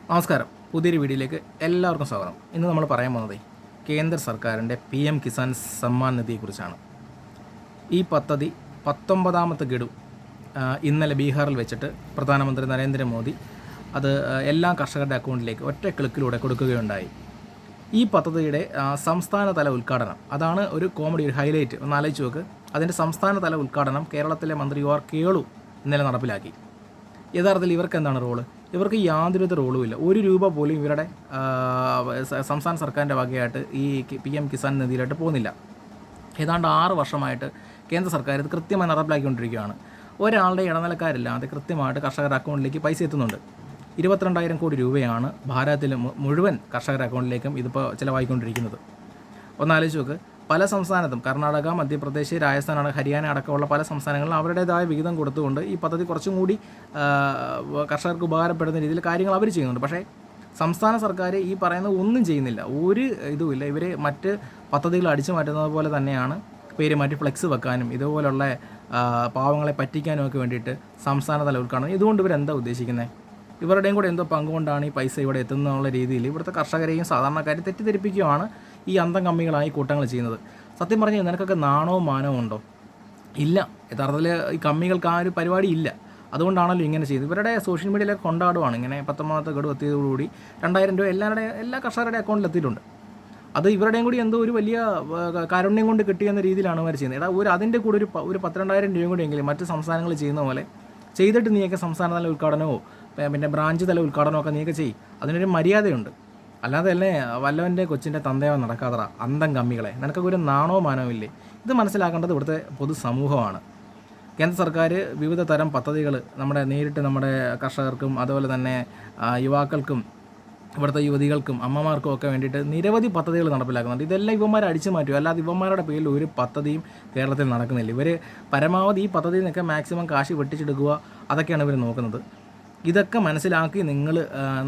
നമസ്കാരം. പുതിയൊരു വീഡിയോയിലേക്ക് എല്ലാവർക്കും സ്വാഗതം. ഇന്ന് നമ്മൾ പറയാൻ പോകുന്നത് കേന്ദ്ര സർക്കാരിൻ്റെ PM കിസാൻ സമ്മാൻ നിധിയെക്കുറിച്ചാണ്. ഈ പദ്ധതി 19ാമത്തെ ഗഡു ഇന്നലെ ബീഹാറിൽ വെച്ചിട്ട് പ്രധാനമന്ത്രി നരേന്ദ്രമോദി അത് എല്ലാ കർഷകരുടെ അക്കൗണ്ടിലേക്ക് ഒറ്റ ക്ലിക്കിലൂടെ കൊടുക്കുകയുണ്ടായി. ഈ പദ്ധതിയുടെ സംസ്ഥാനതല ഉദ്ഘാടനം, അതാണ് ഒരു കോമഡി, ഒരു ഹൈലൈറ്റ്. ഒന്ന് ആലോചിച്ച് നോക്ക്. അതിൻ്റെ സംസ്ഥാനതല ഉദ്ഘാടനം കേരളത്തിലെ മന്ത്രി UR കേളു ഇന്നലെ നടപ്പിലാക്കി. യഥാർത്ഥത്തിൽ ഇവർക്ക് എന്താണ് റോള്? ഇവർക്ക് യാതൊരുവിധ റോളുമില്ല. ₹1 പോലും ഇവരുടെ സംസ്ഥാന സർക്കാരിൻ്റെ വകയായിട്ട് ഈ PM കിസാൻ നിധിയിലായിട്ട് പോകുന്നില്ല. ഏതാണ്ട് 6 വർഷമായിട്ട് കേന്ദ്ര സർക്കാർ ഇത് കൃത്യമായി നടപ്പിലാക്കിക്കൊണ്ടിരിക്കുകയാണ്. ഒരാളുടെ ഇടനിലക്കാരില്ലാതെ കൃത്യമായിട്ട് കർഷകരുടെ അക്കൗണ്ടിലേക്ക് പൈസ എത്തുന്നുണ്ട്. 22,000 കോടി രൂപയാണ് ഭാരതത്തിലെ മുഴുവൻ കർഷകരുടെ അക്കൗണ്ടിലേക്കും ഇതിപ്പോൾ ചിലവായിക്കൊണ്ടിരിക്കുന്നത്. ഒന്നാലോചിച്ച് നോക്ക്. പല സംസ്ഥാനത്തും കർണാടക, മധ്യപ്രദേശ്, രാജസ്ഥാൻ, ഹരിയാന അടക്കമുള്ള പല സംസ്ഥാനങ്ങളിലും അവരുടേതായ വിഹിതം കൊടുത്തുകൊണ്ട് ഈ പദ്ധതി കുറച്ചും കൂടി കർഷകർക്ക് ഉപകാരപ്പെടുന്ന രീതിയിൽ കാര്യങ്ങൾ അവർ ചെയ്യുന്നുണ്ട്. പക്ഷേ സംസ്ഥാന സർക്കാർ ഈ പറയുന്നത് ഒന്നും ചെയ്യുന്നില്ല. ഒരു ഇതുമില്ല. ഇവർ മറ്റ് പദ്ധതികൾ അടിച്ചു മാറ്റുന്നത് പോലെ തന്നെയാണ് പേര് മാറ്റി ഫ്ലെക്സ് വെക്കാനും ഇതുപോലുള്ള പാവങ്ങളെ പറ്റിക്കാനും ഒക്കെ വേണ്ടിയിട്ട് സംസ്ഥാനതല ഉദ്ഘാടനം. ഇതുകൊണ്ട് ഇവരെന്താ ഉദ്ദേശിക്കുന്നത്? ഇവരുടെയും കൂടെ എന്തോ പങ്കുകൊണ്ടാണ് ഈ പൈസ ഇവിടെ എത്തുന്നുള്ള രീതിയിൽ ഇവിടുത്തെ കർഷകരെയും സാധാരണക്കാരെ തെറ്റിദ്ധരിപ്പിക്കുകയാണ് ഈ അന്തം കമ്മികളായി കൂട്ടങ്ങൾ ചെയ്യുന്നത്. സത്യം പറഞ്ഞാൽ നിനക്കൊക്കെ നാണവും മാനവും ഉണ്ടോ? ഇല്ല. യഥാർത്ഥത്തിൽ ഈ കമ്മികൾക്ക് ആ ഒരു പരിപാടി ഇല്ല. അതുകൊണ്ടാണല്ലോ ഇങ്ങനെ ചെയ്തത്. ഇവരുടെ സോഷ്യൽ മീഡിയയിലൊക്കെ കൊണ്ടാടുവാണ്. ഇങ്ങനെ 19ാമത്തെ ഗഡു എത്തിയതോടുകൂടി 2,000 രൂപ എല്ലാ കർഷകരുടെ അക്കൗണ്ടിൽ എത്തിയിട്ടുണ്ട്. അത് ഇവരുടെയും കൂടി എന്തോ ഒരു വലിയ കാരുണ്യം കൊണ്ട് കിട്ടിയെന്ന രീതിയിലാണ് അവർ ചെയ്യുന്നത്. അതിൻ്റെ കൂടെ ഒരു 12,000 രൂപയും കൂടി എങ്കിലും മറ്റ് സംസ്ഥാനങ്ങൾ ചെയ്യുന്ന പോലെ ചെയ്തിട്ട് നീയൊക്കെ സംസ്ഥാനതല ഉദ്ഘാടനമോ പിന്നെ ബ്രാഞ്ച് തല ഉദ്ഘാടനമൊക്കെ നീയൊക്കെ ചെയ്യും. അതിനൊരു മര്യാദയുണ്ട്. അല്ലാതെ അല്ലേ വല്ലവൻ്റെ കൊച്ചിൻ്റെ തന്തയോ നടക്കാതറ അന്തം കമ്മികളെ. നിനക്കൊക്കെ ഒരു നാണോ മാനോ ഇല്ലേ? ഇത് മനസ്സിലാക്കേണ്ടത് ഇവിടുത്തെ പൊതുസമൂഹമാണ്. കേന്ദ്ര സർക്കാർ വിവിധ തരം പദ്ധതികൾ നേരിട്ട് നമ്മുടെ കർഷകർക്കും അതുപോലെ തന്നെ യുവാക്കൾക്കും ഇവിടുത്തെ യുവതികൾക്കും അമ്മമാർക്കും ഒക്കെ വേണ്ടിയിട്ട് നിരവധി പദ്ധതികൾ നടപ്പിലാക്കുന്നുണ്ട്. ഇതെല്ലാം ഇവന്മാർ അടിച്ചു മാറ്റും. അല്ലാതെ ഇവന്മാരുടെ പേരിൽ ഒരു പദ്ധതിയും കേരളത്തിൽ നടക്കുന്നില്ല. ഇവർ പരമാവധി ഈ പദ്ധതിയിൽ നിന്നൊക്കെ മാക്സിമം കാശ് വെട്ടിച്ചെടുക്കുക, അതൊക്കെയാണ് ഇവർ നോക്കുന്നത്. ഇതൊക്കെ മനസ്സിലാക്കി നിങ്ങൾ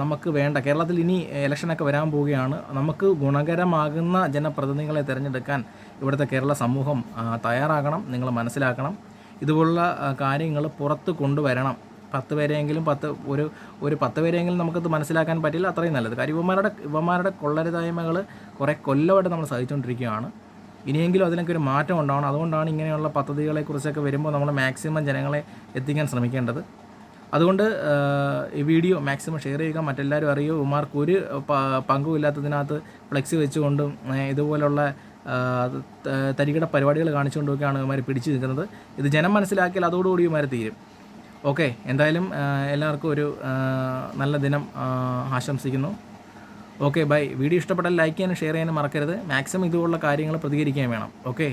നമുക്ക് വേണ്ട കേരളത്തിൽ ഇനി ഇലക്ഷനൊക്കെ വരാൻ പോവുകയാണ്. നമുക്ക് ഗുണകരമാകുന്ന ജനപ്രതിനിധികളെ തിരഞ്ഞെടുക്കാൻ ഇവിടുത്തെ കേരള സമൂഹം തയ്യാറാകണം. നിങ്ങൾ മനസ്സിലാക്കണം. ഇതുപോലുള്ള കാര്യങ്ങൾ പുറത്ത് കൊണ്ടുവരണം. 10 പേരെങ്കിലും ഒരു 10 പേരെങ്കിലും നമുക്കത് മനസ്സിലാക്കാൻ പറ്റില്ല, അത്രയും നല്ലത്. കാര്യം ഇവന്മാരുടെ കൊള്ളരുതായ്മകൾ കുറേ കൊല്ലമായിട്ട് നമ്മൾ സഹിച്ചുകൊണ്ടിരിക്കുകയാണ്. ഇനിയെങ്കിലും അതിനൊക്കെ ഒരു മാറ്റം ഉണ്ടാവണം. അതുകൊണ്ടാണ് ഇങ്ങനെയുള്ള പദ്ധതികളെക്കുറിച്ചൊക്കെ വരുമ്പോൾ നമ്മൾ മാക്സിമം ജനങ്ങളെ എത്തിക്കാൻ ശ്രമിക്കേണ്ടത്. അതുകൊണ്ട് ഈ വീഡിയോ മാക്സിമം ഷെയർ ചെയ്യുക, മറ്റെല്ലാവരും അറിയുക. ഇവന്മാർക്ക് ഒരു പങ്കുമില്ലാത്തതിനകത്ത് ഫ്ലെക്സ് വെച്ചുകൊണ്ടും ഇതുപോലുള്ള തരികിട പരിപാടികൾ കാണിച്ചുകൊണ്ടൊക്കെയാണ് ഇവന്മാർ പിടിച്ചു നിൽക്കുന്നത്. ഇത് ജനം മനസ്സിലാക്കിയാൽ അതോടുകൂടി ഇവന്മാർ തീരും. ഓക്കെ, എന്തായാലും എല്ലാവർക്കും ഒരു നല്ല ദിനം ആശംസിക്കുന്നു. Okay, bye. വീഡിയോ ഇഷ്ടപ്പെട്ടാൽ ലൈക്ക് ചെയ്യാനും ഷെയർ ചെയ്യാനും മറക്കരുത്. മാക്സിമം ഇതുപോലുള്ള കാര്യങ്ങൾ പ്രതികരിക്കാൻ വേണം. ഓക്കെ.